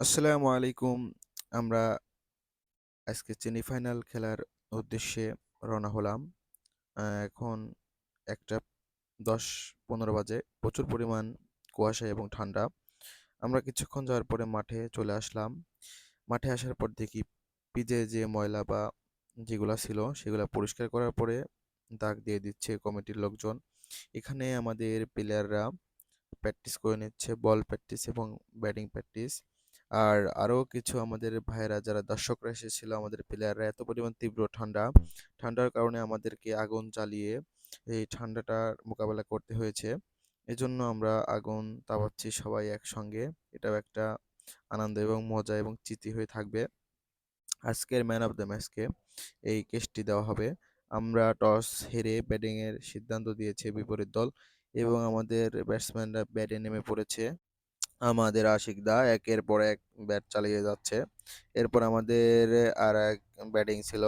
আসসালামু আলাইকুম। আমরা আজকে সেমিফাইনাল খেলার উদ্দেশ্যে রওনা হলাম। এখন ১টা ১০-১৫ বাজে। প্রচুর পরিমাণ কুয়াশা এবং ঠান্ডা। আমরা কিছুক্ষণ যাওয়ার পরে মাঠে চলে আসলাম। মাঠে আসার পর দেখি পিচে যে ময়লা বা যেগুলা ছিল সেগুলা পরিষ্কার করার পরে দাগ দিয়ে দিচ্ছে কমিটির লোকজন। এখানে আমাদের প্লেয়াররা প্র্যাকটিস করে নিচ্ছে, বল প্র্যাকটিস এবং ব্যাটিং প্র্যাকটিস। আর আরও কিছু আমাদের ভাইয়েরা যারা দর্শকরা এসেছিল, আমাদের প্লেয়াররা এত পরিমাণ তীব্র ঠান্ডা, ঠান্ডার কারণে আমাদেরকে আগুন জ্বালিয়ে এই ঠান্ডাটার মোকাবেলা করতে হয়েছে। এজন্য আমরা আগুন তাপাচ্ছি সবাই একসঙ্গে। এটাও একটা আনন্দ এবং মজা এবং স্মৃতি হয়ে থাকবে। আজকের ম্যান অফ দ্য ম্যাচকে এই কেসটি দেওয়া হবে। আমরা টস হেরে ব্যাটিংয়ের সিদ্ধান্ত দিয়েছে বিপরীত দল এবং আমাদের ব্যাটসম্যানরা ব্যাটে নেমে পড়েছে। আমাদের আশিক দা একের পর এক ব্যাট চালিয়ে যাচ্ছে। এরপর আমাদের আরেক ব্যাটিং ছিল।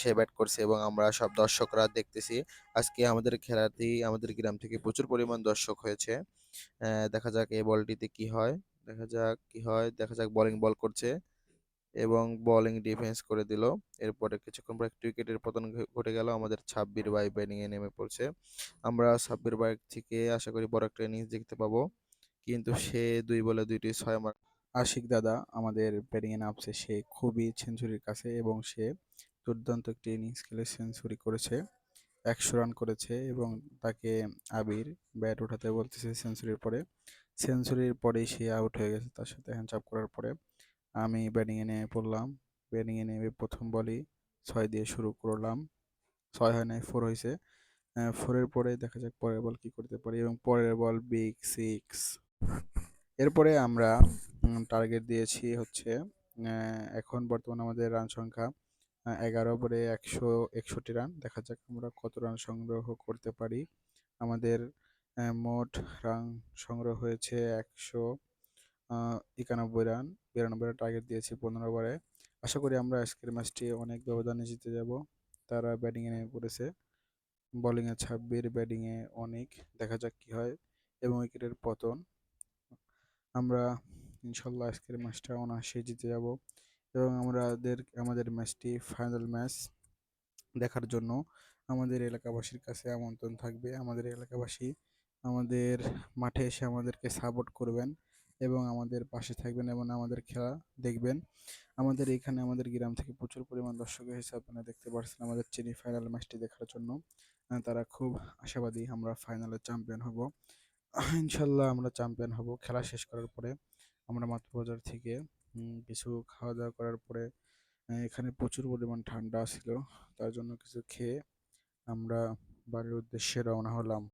সে ব্যাট করছে এবং আমরা সব দর্শকরা দেখতেছি। আজকে আমাদের খেলাতেই আমাদের গ্রাম থেকে প্রচুর পরিমাণ দর্শক হয়েছে। দেখা যাক এই বলটিতে কি হয়। দেখা যাক বল করছে এবং বোলিং ডিফেন্স করে দিল। এরপরে কিছুক্ষণ পর একটি উইকেটের পতন ঘটে গেল। আমাদের সাব্বির ভাই ব্যাটিংয়ে নেমে পড়ছে। আমরা সাব্বির ভাই থেকে আশা করি বড় একটা ইনিংস দেখতে পাবো। কিন্তু সে ২ বলে ২টি ৬ মার। আশিক দাদা আমাদের ব্যাটিংয়ে নামছে, সে খুবই সেঞ্চুরির কাছে এবং সে দুর্দান্ত একটি ইনিংস খেলে সেঞ্চুরি করেছে, ১০০ রান করেছে এবং তাকে আবির ব্যাট উঠাতে বলতেছে সেঞ্চুরির পরেই সে আউট হয়ে গেছে। তার সাথে হ্যান্ডস আপ করার পরে আমি ব্যাটিংয়ে নেমে পড়লাম। ব্যাটিংয়ে নেমে প্রথম বলই ৬ দিয়ে শুরু করলাম। ৬ হয় নাই, ৪ হয়েছে। 4 এর পরে দেখা যাক পরের বল কি করতে পারি এবং পরের বল বিগ সিক্স। এরপরে আমরা টার্গেট দিয়েছি হচ্ছে এখন বর্তমানে আমাদের রান সংখ্যা ১১ ওভারে ১৬১ রান। দেখা যাক আমরা কত রান সংগ্রহ করতে পারি। আমাদের মোট রান সংগ্রহ হয়েছে ১৯১ রান। ৯২ রান টার্গেট দিয়েছি ১৫ ওভারে। আশা করি আমরা আজকের ম্যাচটি অনেক ব্যবধানে জিতে যাব। তারা ব্যাটিংয়ে নেমে পড়েছে। বোলিংয়ে ২৬, ব্যাটিংয়ে অনেক। দেখা যাক কি হয় এবং উইকেটের পতন। আমরা ইনশাল্লাহ আজকের ম্যাচটা অনায়াসে জিতে যাব এবং আমাদের ম্যাচটি ফাইনাল ম্যাচ দেখার জন্য আমাদের এলাকাবাসীর কাছে আমন্ত্রণ থাকবে। আমাদের এলাকাবাসী আমাদের মাঠে এসে আমাদেরকে সাপোর্ট করবেন এবং আমাদের পাশে থাকবেন এবং আমাদের খেলা দেখবেন। আমাদের এখানে আমাদের গ্রাম থেকে প্রচুর পরিমাণ দর্শক এসেছে, আপনারা দেখতে পাচ্ছেন আমাদের ফাইনাল ম্যাচটি দেখার জন্য। তারা খুব আশাবাদী আমরা ফাইনালে চ্যাম্পিয়ন হব। ইনশাল্লাহ আমরা চ্যাম্পিয়ন হব। খেলা শেষ করার পরে আমরা মাত্র বাজার থেকে কিছু খাওয়া দাওয়া করার পরে এখানে প্রচুর পরিমাণ ঠান্ডা ছিল, তার জন্য কিছু খেয়ে আমরা বাড়ির উদ্দেশ্যে রওনা হলাম।